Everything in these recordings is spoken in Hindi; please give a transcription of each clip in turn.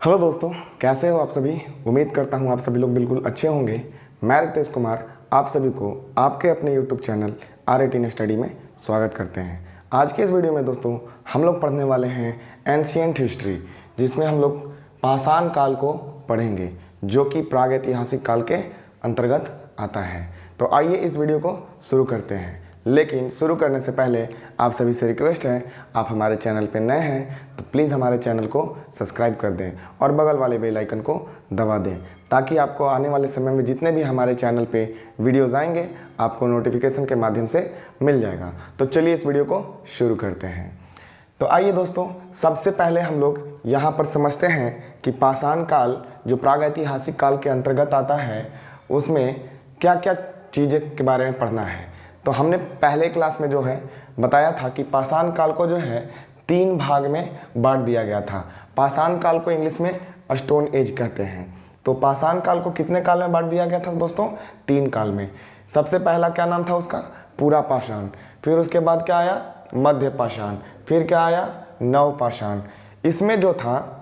हेलो दोस्तों, कैसे हो आप सभी। उम्मीद करता हूँ आप सभी लोग बिल्कुल अच्छे होंगे। मैं रितेश कुमार आप सभी को आपके अपने यूट्यूब चैनल RAT स्टडी में स्वागत करते हैं। आज के इस वीडियो में दोस्तों हम लोग पढ़ने वाले हैं एंशिएंट हिस्ट्री, जिसमें हम लोग पाषाण काल को पढ़ेंगे, जो कि प्रागैतिहासिक काल के अंतर्गत आता है। तो आइए इस वीडियो को शुरू करते हैं। लेकिन शुरू करने से पहले आप सभी से रिक्वेस्ट है, आप हमारे चैनल पर नए हैं तो प्लीज़ हमारे चैनल को सब्सक्राइब कर दें और बगल वाले बेल आइकन को दबा दें, ताकि आपको आने वाले समय में जितने भी हमारे चैनल पे वीडियोज़ आएंगे आपको नोटिफिकेशन के माध्यम से मिल जाएगा। तो चलिए इस वीडियो को शुरू करते हैं। तो आइए दोस्तों, सबसे पहले हम लोग यहाँ पर समझते हैं कि पाषाण काल जो प्रागैतिहासिक काल के अंतर्गत आता है, उसमें क्या क्या चीज़ें के बारे में पढ़ना है। तो हमने पहले क्लास में जो है बताया था कि पाषाण काल को जो है 3 भाग में बांट दिया गया था। पाषाण काल को इंग्लिश में स्टोन एज कहते हैं। तो पाषाण काल को कितने काल में बांट दिया गया था दोस्तों? 3 काल में। सबसे पहला क्या नाम था उसका? पूरा पाषाण। फिर उसके बाद क्या आया? मध्य पाषाण। फिर क्या आया? नव पाषाण। इसमें जो था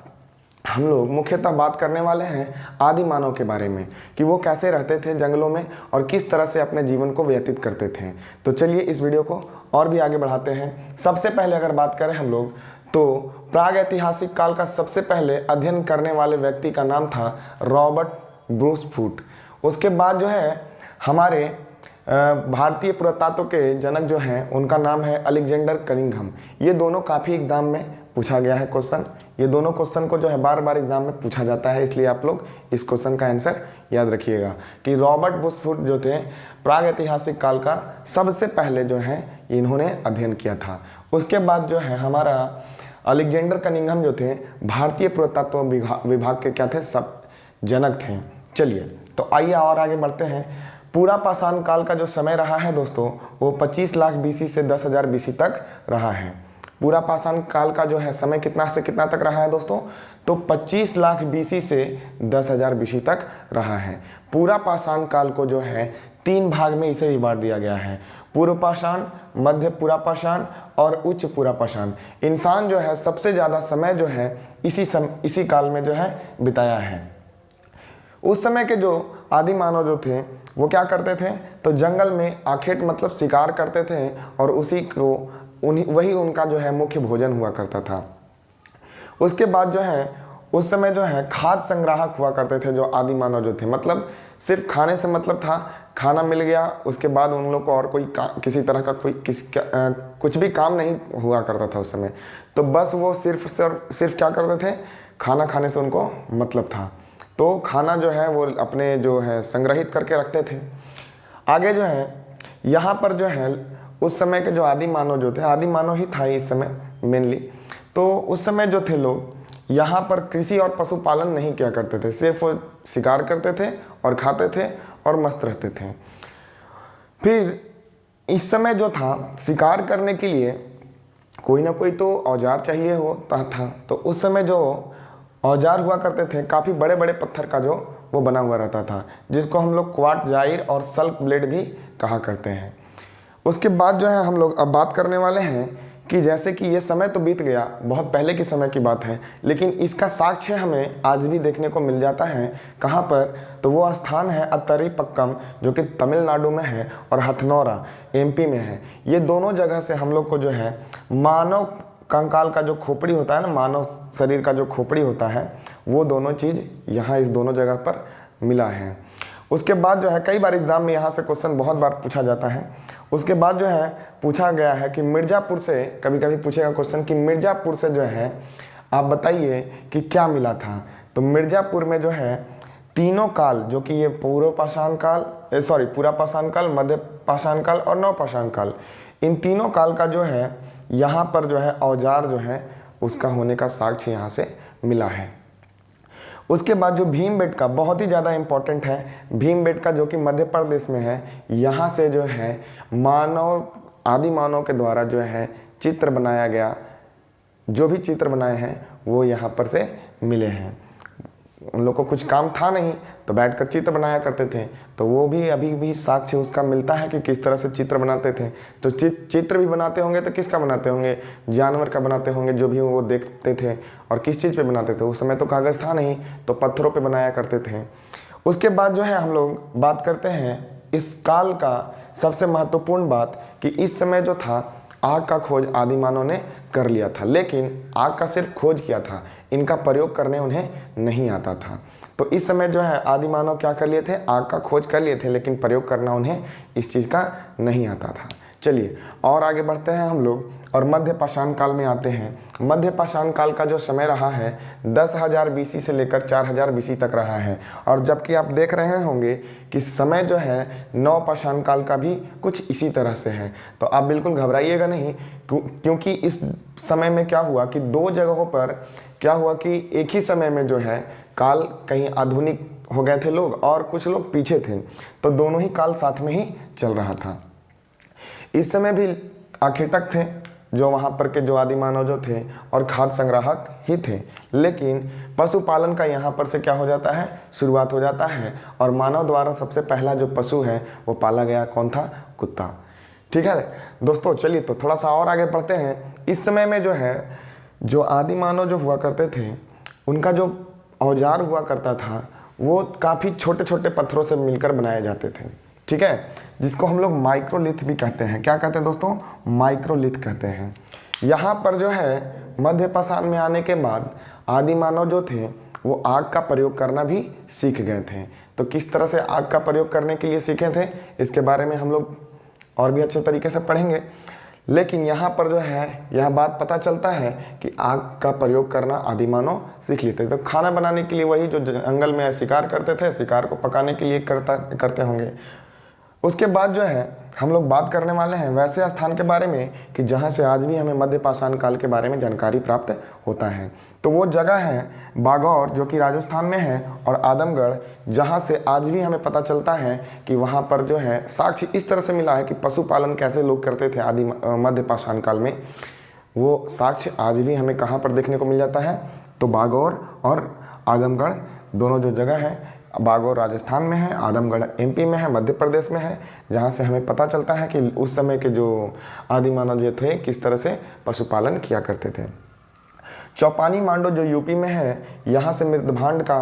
हम लोग मुख्यतः बात करने वाले हैं आदि मानव के बारे में, कि वो कैसे रहते थे जंगलों में और किस तरह से अपने जीवन को व्यतीत करते थे। तो चलिए इस वीडियो को और भी आगे बढ़ाते हैं। सबसे पहले अगर बात करें हम लोग, तो प्रागैतिहासिक काल का सबसे पहले अध्ययन करने वाले व्यक्ति का नाम था रॉबर्ट ब्रूस फूट। उसके बाद जो है हमारे भारतीय पुरातत्व के जनक जो हैं उनका नाम है अलेक्जेंडर कनिंघम। ये दोनों काफ़ी एग्जाम में पूछा गया है क्वेश्चन। ये दोनों क्वेश्चन को जो है बार बार एग्जाम में पूछा जाता है, इसलिए आप लोग इस क्वेश्चन का आंसर याद रखिएगा कि रॉबर्ट ब्रूस फूट जो थे प्रागैतिहासिक काल का सबसे पहले जो है इन्होंने अध्ययन किया था। उसके बाद जो है हमारा अलेक्जेंडर कनिंघम जो थे भारतीय पुरातत्व विभाग के क्या थे? सब जनक थे। चलिए तो आइए और आगे बढ़ते हैं। पूरा पाषाण काल का जो समय रहा है दोस्तों, वो 25 लाख BC से 10,000 BC तक रहा है। पूरा पाषाण काल का जो है समय कितना से कितना तक रहा है दोस्तों? तो 25 लाख BC से 10,000 BC तक रहा है। पूरा पाषाण काल को जो है 3 भाग में इसे भी बांट दिया गया है: पूर्व पाषाण, मध्य पूरा पाषाण और उच्च पूरा पाषाण। इंसान जो है सबसे ज़्यादा समय जो है इसी काल में जो है बिताया है। उस समय के जो आदि मानव जो थे वो क्या करते थे? तो जंगल में आखेट मतलब शिकार करते थे और उसी को वही उनका जो है मुख्य भोजन हुआ करता था। उसके बाद जो है उस समय जो है खाद्य संग्राहक हुआ करते थे जो आदि मानव जो थे। मतलब सिर्फ खाने से मतलब था, खाना मिल गया उसके बाद उन लोग को और कोई किसी तरह का कुछ भी काम नहीं हुआ करता था उस समय। तो बस वो सिर्फ क्या करते थे? खाना खाने से उनको मतलब था। तो खाना जो है वो अपने जो है संग्रहित करके रखते थे। आगे जो है यहाँ पर जो है उस समय के जो आदि मानव जो थे, आदि मानव ही था इस समय मेनली। तो उस समय जो थे लोग यहाँ पर कृषि और पशुपालन नहीं किया करते थे, सिर्फ वो शिकार करते थे और खाते थे और मस्त रहते थे। फिर इस समय जो था शिकार करने के लिए कोई ना कोई तो औजार चाहिए होता था। तो उस समय जो औजार हुआ करते थे काफ़ी बड़े बड़े पत्थर का जो वो बना हुआ रहता था, जिसको हम लोग क्वार्ट जाइर और सल्क ब्लेड भी कहा करते हैं। उसके बाद जो है हम लोग अब बात करने वाले हैं कि जैसे कि ये समय तो बीत गया, बहुत पहले के समय की बात है, लेकिन इसका साक्ष्य हमें आज भी देखने को मिल जाता है। कहाँ पर? तो वो स्थान है अत्तरीपक्कम, जो कि तमिलनाडु में है, और हथनौरा MP में है। ये दोनों जगह से हम लोग को जो है मानव कंकाल का जो खोपड़ी होता है ना, मानव शरीर का जो खोपड़ी होता है, वो दोनों चीज़ यहाँ इस दोनों जगह पर मिला है। उसके बाद जो है कई बार एग्जाम में यहाँ से क्वेश्चन बहुत बार पूछा जाता है। उसके बाद जो है पूछा गया है कि मिर्ज़ापुर से, कभी कभी पूछेगा क्वेश्चन कि मिर्ज़ापुर से जो है आप बताइए कि क्या मिला था। तो मिर्ज़ापुर में जो है तीनों काल, जो कि ये पूरा पाषाण काल, मध्य पाषाण काल और नव पाषाण काल, इन तीनों काल का जो है यहाँ पर जो है औजार जो है उसका होने का साक्ष्य यहाँ से मिला है। उसके बाद जो भीमबेटका बहुत ही ज़्यादा इम्पोर्टेंट है, भीमबेटका जो कि मध्य प्रदेश में है। यहाँ से जो है आदि मानव के द्वारा जो है चित्र बनाया गया, जो भी चित्र बनाए हैं वो यहाँ पर से मिले हैं। उन लोग को कुछ काम था नहीं तो बैठकर चित्र बनाया करते थे। तो वो भी अभी भी साक्ष्य उसका मिलता है कि किस तरह से चित्र बनाते थे। तो चित्र भी बनाते होंगे तो किसका बनाते होंगे, जानवर का बनाते होंगे जो भी वो देखते थे। और किस चीज़ पे बनाते थे, उस समय तो कागज़ था नहीं तो पत्थरों पे बनाया करते थे। उसके बाद जो है हम लोग बात करते हैं इस काल का सबसे महत्वपूर्ण बात कि इस समय जो था आग का खोज आदि मानव ने कर लिया था, लेकिन आग का सिर्फ खोज किया था, इनका प्रयोग करने उन्हें नहीं आता था। तो इस समय जो है आदि मानव क्या कर लिए थे, आग का खोज कर लिए थे, लेकिन प्रयोग करना उन्हें इस चीज़ का नहीं आता था। चलिए और आगे बढ़ते हैं हम लोग और मध्य पाषाण काल में आते हैं। मध्य पाषाण काल का जो समय रहा है 10,000 BC से लेकर 4,000 BC तक रहा है। और जबकि आप देख रहे होंगे कि समय जो है नव पाषाण काल का भी कुछ इसी तरह से है। तो आप बिल्कुल घबराइएगा नहीं, क्योंकि इस समय में क्या हुआ कि दो जगहों पर क्या हुआ कि एक ही समय में जो है काल कहीं आधुनिक हो गए थे लोग और कुछ लोग पीछे थे, तो दोनों ही काल साथ में ही चल रहा था। इस समय भी आखेटक थे जो वहाँ पर के जो आदि मानव जो थे और खाद्य संग्राहक ही थे, लेकिन पशुपालन का यहाँ पर से क्या हो जाता है, शुरुआत हो जाता है। और मानव द्वारा सबसे पहला जो पशु है वो पाला गया कौन था, कुत्ता। ठीक है दोस्तों, चलिए तो थोड़ा सा और आगे बढ़ते हैं। इस समय में जो है जो आदि मानव जो हुआ करते थे उनका जो औजार हुआ करता था वो काफ़ी छोटे छोटे पत्थरों से मिलकर बनाए जाते थे। ठीक है, जिसको हम लोग माइक्रोलिथ भी कहते हैं। क्या कहते हैं दोस्तों, माइक्रोलिथ कहते हैं। यहाँ पर जो है मध्य पाषाण में आने के बाद आदि मानव जो थे वो आग का प्रयोग करना भी सीख गए थे। तो किस तरह से आग का प्रयोग करने के लिए सीखे थे इसके बारे में हम लोग और भी अच्छे तरीके से पढ़ेंगे। लेकिन यहाँ पर जो है यह बात पता चलता है कि आग का प्रयोग करना आदि मानव सीख लेते थे। तो खाना बनाने के लिए वही जो जंगल में शिकार करते थे, शिकार को पकाने के लिए करते होंगे। उसके बाद जो है हम लोग बात करने वाले हैं वैसे स्थान के बारे में कि जहाँ से आज भी हमें मध्य पाषाण काल के बारे में जानकारी प्राप्त होता है। तो वो जगह है बागौर जो कि राजस्थान में है, और आदमगढ़ जहाँ से आज भी हमें पता चलता है कि वहाँ पर जो है साक्ष्य इस तरह से मिला है कि पशुपालन कैसे लोग करते थे आदि मध्य पाषाण काल में। वो साक्ष्य आज भी हमें कहाँ पर देखने को मिल जाता है, तो बागौर और आदमगढ़ दोनों जो जगह है, बागौर राजस्थान में है, आदमगढ़ MP में है, मध्य प्रदेश में है, जहाँ से हमें पता चलता है कि उस समय के जो आदि मानव जो थे किस तरह से पशुपालन किया करते थे। चौपानी मांडो जो यूपी में है, यहाँ से मृतभांड का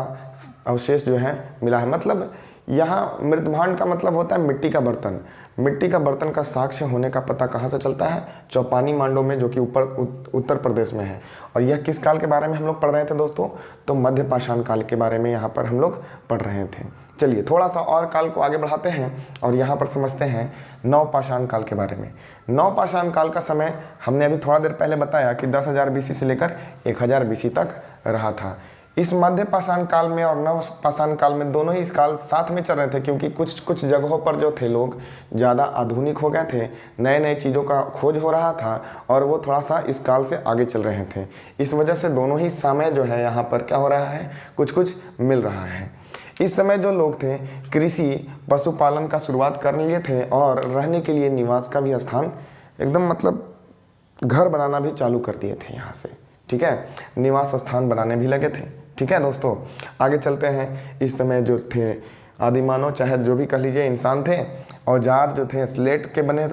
अवशेष जो है मिला है। मतलब यहाँ मृतभांड का मतलब होता है मिट्टी का बर्तन। मिट्टी का बर्तन का साक्ष्य होने का पता कहाँ से चलता है, चौपानी मांडो में, जो कि उत्तर प्रदेश में है। और यह किस काल के बारे में हम लोग पढ़ रहे थे दोस्तों, तो मध्य पाषाण काल के बारे में यहाँ पर हम लोग पढ़ रहे थे। चलिए थोड़ा सा और काल को आगे बढ़ाते हैं और यहाँ पर समझते हैं नव पाषाण काल के बारे में। नव पाषाण काल का समय हमने अभी थोड़ा देर पहले बताया कि 10,000 BC से लेकर 1,000 BC तक रहा था। इस मध्य पाषाण काल में और नव पाषाण काल में दोनों ही इस काल साथ में चल रहे थे, क्योंकि कुछ जगहों पर जो थे लोग ज़्यादा आधुनिक हो गए थे, नए नए चीज़ों का खोज हो रहा था और वो थोड़ा सा इस काल से आगे चल रहे थे। इस वजह से दोनों ही समय जो है यहाँ पर क्या हो रहा है, कुछ मिल रहा है। इस समय जो लोग थे कृषि पशुपालन का शुरुआत कर लिए थे और रहने के लिए निवास का भी स्थान एकदम मतलब घर बनाना भी चालू कर दिए थे यहाँ से। ठीक है, निवास स्थान बनाने भी लगे थे। ठीक है दोस्तों, आगे चलते हैं। इस समय जो थे आदि मानव, चाहे जो भी कह लीजिए इंसान थे, औजार जो थे स्लेट के बने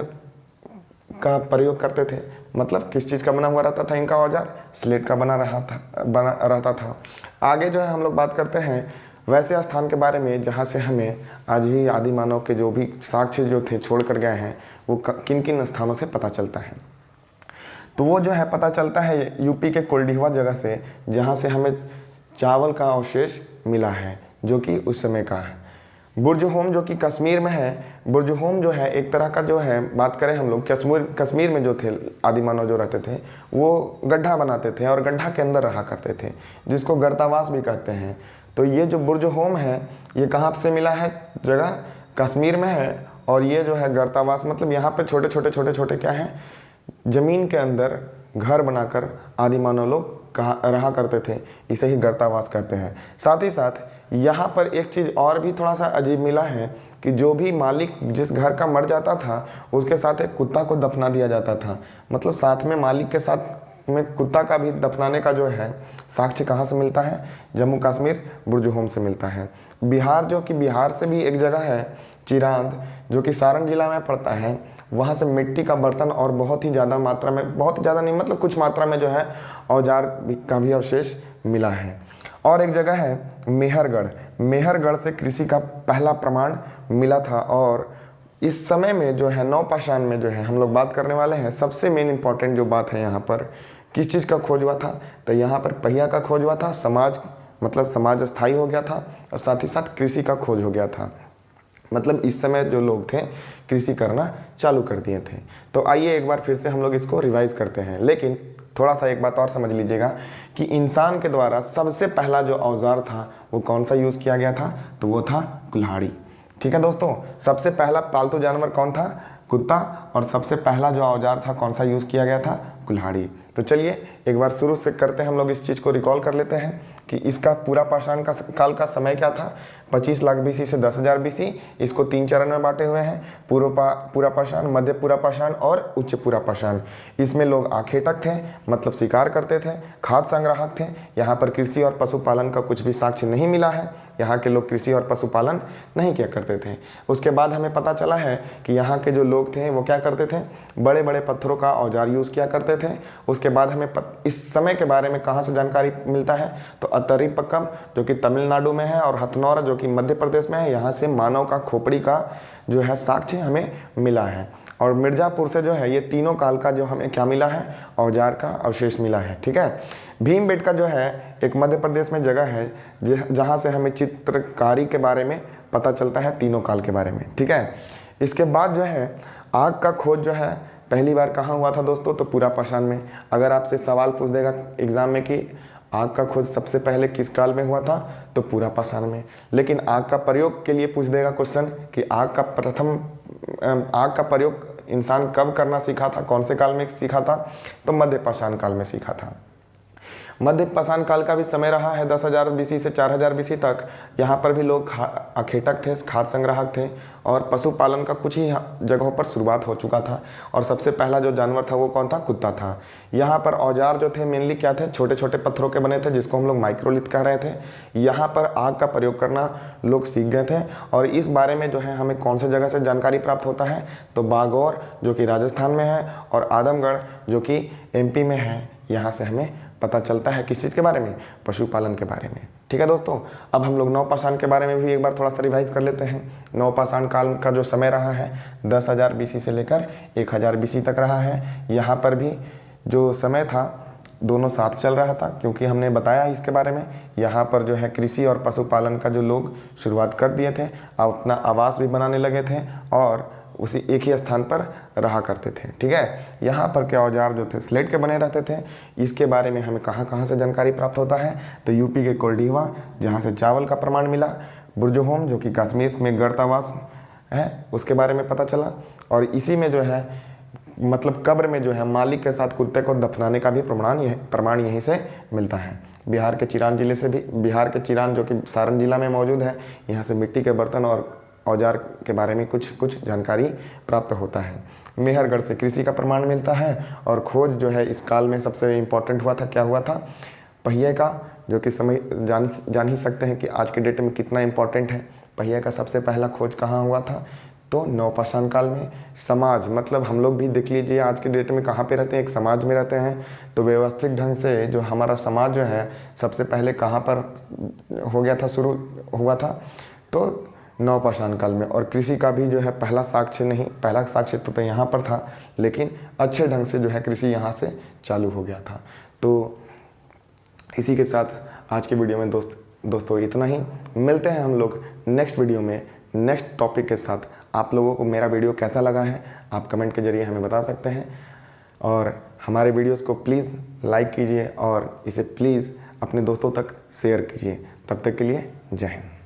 का प्रयोग करते थे। मतलब किस चीज़ का बना हुआ रहता था इनका औजार, स्लेट का बना रहता था। आगे जो है हम लोग बात करते हैं वैसे स्थान के बारे में जहाँ से हमें आज भी आदि मानव के जो भी साक्ष्य जो थे छोड़ कर गए हैं वो किन किन स्थानों से पता चलता है। तो वो जो है पता चलता है यूपी के कोल्डिहवा जगह से, जहाँ से हमें चावल का अवशेष मिला है जो कि उस समय का है। बुर्जहोम जो कि कश्मीर में है। बुर्जहोम जो है एक तरह का जो है, बात करें हम लोग कश्मीर में जो थे आदि मानव जो रहते थे वो गड्ढा बनाते थे और गड्ढा के अंदर रहा करते थे, जिसको गर्तावास भी कहते हैं। तो ये जो बुर्जहोम है ये कहाँ से मिला है, जगह कश्मीर में है। और ये जो है गर्तावास मतलब यहाँ पे छोटे छोटे क्या हैं, ज़मीन के अंदर घर बनाकर आदि मानव लोग रहा करते थे, इसे ही गर्तावास कहते हैं। साथ ही साथ यहाँ पर एक चीज़ और भी थोड़ा सा अजीब मिला है कि जो भी मालिक जिस घर का मर जाता था उसके साथ एक कुत्ता को दफना दिया जाता था। मतलब साथ में मालिक के साथ में कुत्ता का भी दफनाने का जो है साक्ष्य कहाँ से मिलता है? जम्मू कश्मीर बुर्जुहोम से मिलता है। बिहार, जो कि बिहार से भी एक जगह है चिरांद, जो कि सारण जिला में पड़ता है, वहाँ से मिट्टी का बर्तन और बहुत ही ज़्यादा मात्रा में, बहुत ज़्यादा नहीं मतलब कुछ मात्रा में जो है औजार का भी अवशेष मिला है। और एक जगह है मेहरगढ़, मेहरगढ़ से कृषि का पहला प्रमाण मिला था। और इस समय में जो है नवपाषाण में जो है हम लोग बात करने वाले हैं, सबसे मेन इंपॉर्टेंट जो बात है यहाँ पर, किस चीज़ का खोज हुआ था? तो यहाँ पर पहिया का खोज हुआ था, समाज मतलब समाज स्थायी हो गया था, और साथ ही साथ कृषि का खोज हो गया था। मतलब इस समय जो लोग थे कृषि करना चालू कर दिए थे। तो आइए एक बार फिर से हम लोग इसको रिवाइज करते हैं, लेकिन थोड़ा सा एक बात और समझ लीजिएगा कि इंसान के द्वारा सबसे पहला जो औजार था वो कौन सा यूज़ किया गया था? तो वो था कुल्हाड़ी। ठीक है दोस्तों, सबसे पहला पालतू जानवर कौन था? कुत्ता। और सबसे पहला जो औजार था कौन सा यूज़ किया गया था? कुल्हाड़ी। तो चलिए एक बार शुरू से करते हैं, हम लोग इस चीज़ को रिकॉल कर लेते हैं कि इसका पूरा पाषाण काल का समय क्या था? 25 लाख BC से 10,000 BC। इसको 3 चरण में बांटे हुए हैं, पूरा पाषाण, मध्य पूरा पाषाण और उच्च पूरा पाषाण। इसमें लोग आखेटक थे, मतलब शिकार करते थे, खाद्य संग्राहक थे। यहाँ पर कृषि और पशुपालन का कुछ भी साक्ष्य नहीं मिला है, यहाँ के लोग कृषि और पशुपालन नहीं किया करते थे। उसके बाद हमें पता चला है कि यहाँ के जो लोग थे वो क्या करते थे? बड़े बड़े पत्थरों का औजार यूज़ किया करते थे। उसके बाद हमें इस समय के बारे में कहाँ से जानकारी मिलता है? तो अतरीपक्कम, जो कि तमिलनाडु में है, और हथनौरा, जो कि मध्य प्रदेश में है, यहाँ से मानव का खोपड़ी का जो है साक्ष्य हमें मिला है। और मिर्ज़ापुर से जो है ये तीनों काल का जो हमें क्या मिला है? औजार का अवशेष मिला है। ठीक है, भीमबेटका जो है एक मध्य प्रदेश में जगह है जहाँ से हमें चित्रकारी के बारे में पता चलता है, तीनों काल के बारे में। ठीक है, इसके बाद जो है आग का खोज जो है पहली बार कहाँ हुआ था दोस्तों? तो पूरा पाषाण में। अगर आपसे सवाल पूछ देगा एग्जाम में कि आग का खोज सबसे पहले किस काल में हुआ था? तो पूरा पाषाण में। लेकिन आग का प्रयोग के लिए पूछ देगा क्वेश्चन कि आग का प्रयोग इंसान कब करना सीखा था, कौन से काल में सीखा था? तो मध्य पाषाण काल में सीखा था। मध्य पाषाण काल का भी समय रहा है 10,000 BC से 4,000 BC तक। यहाँ पर भी लोग अखेटक थे, खाद्य संग्राहक थे, और पशुपालन का कुछ ही जगहों पर शुरुआत हो चुका था। और सबसे पहला जो जानवर था वो कौन था? कुत्ता था। यहाँ पर औजार जो थे मेनली क्या थे? छोटे छोटे पत्थरों के बने थे, जिसको हम लोग माइक्रोलिथ कह रहे थे। यहाँ पर आग का प्रयोग करना लोग सीख गए थे। और इस बारे में जो है हमें कौन से जगह से जानकारी प्राप्त होता है? तो बागौर, जो कि राजस्थान में है, और आदमगढ़, जो कि MP में है। यहाँ से हमें पता चलता है किस चीज़ के बारे में? पशुपालन के बारे में। ठीक है दोस्तों, अब हम लोग नवपाषाण के बारे में भी एक बार थोड़ा सा रिवाइज कर लेते हैं। नवपाषाण काल का जो समय रहा है 10,000 BC से लेकर 1,000 BC तक रहा है। यहाँ पर भी जो समय था दोनों साथ चल रहा था, क्योंकि हमने बताया इसके बारे में। यहाँ पर जो है कृषि और पशुपालन का जो लोग शुरुआत कर दिए थे, अपना आवास भी बनाने लगे थे और उसी एक ही स्थान पर रहा करते थे। ठीक है, यहाँ पर के औजार जो थे स्लेट के बने रहते थे। इसके बारे में हमें कहाँ से जानकारी प्राप्त होता है? तो यूपी के कोल्डीवा, जहाँ से चावल का प्रमाण मिला। बुर्जुहोम, जो कि कश्मीर में गर्तावास है, उसके बारे में पता चला। और इसी में जो है मतलब कब्र में जो है मालिक के साथ कुत्ते को दफनाने का भी प्रमाण यहीं से मिलता है। बिहार के चिरान जिले से भी, बिहार के चिरान जो कि सारण जिला में मौजूद है, यहाँ से मिट्टी के बर्तन और औजार के बारे में कुछ जानकारी प्राप्त होता है। मेहरगढ़ से कृषि का प्रमाण मिलता है। और खोज जो है इस काल में सबसे इम्पोर्टेंट हुआ था, क्या हुआ था? पहिए का, जो कि समय जान ही सकते हैं कि आज के डेट में कितना इम्पोर्टेंट है। पहिए का सबसे पहला खोज कहाँ हुआ था? तो नवपाषाण काल में। समाज, मतलब हम लोग भी देख लीजिए आज के डेट में कहाँ पे रहते हैं? एक समाज में रहते हैं। तो व्यवस्थित ढंग से जो हमारा समाज जो है सबसे पहले कहाँ पर हो गया था, शुरू हुआ था? तो नवपाषाण काल में। और कृषि का भी जो है पहला साक्ष्य तो यहाँ पर था, लेकिन अच्छे ढंग से जो है कृषि यहाँ से चालू हो गया था। तो इसी के साथ आज की वीडियो में दोस्तों इतना ही। मिलते हैं हम लोग नेक्स्ट वीडियो में नेक्स्ट टॉपिक के साथ। आप लोगों को मेरा वीडियो कैसा लगा है आप कमेंट के जरिए हमें बता सकते हैं। और हमारे वीडियोस को प्लीज़ लाइक कीजिए और इसे प्लीज़ अपने दोस्तों तक शेयर कीजिए। तब तक के लिए जय हिंद।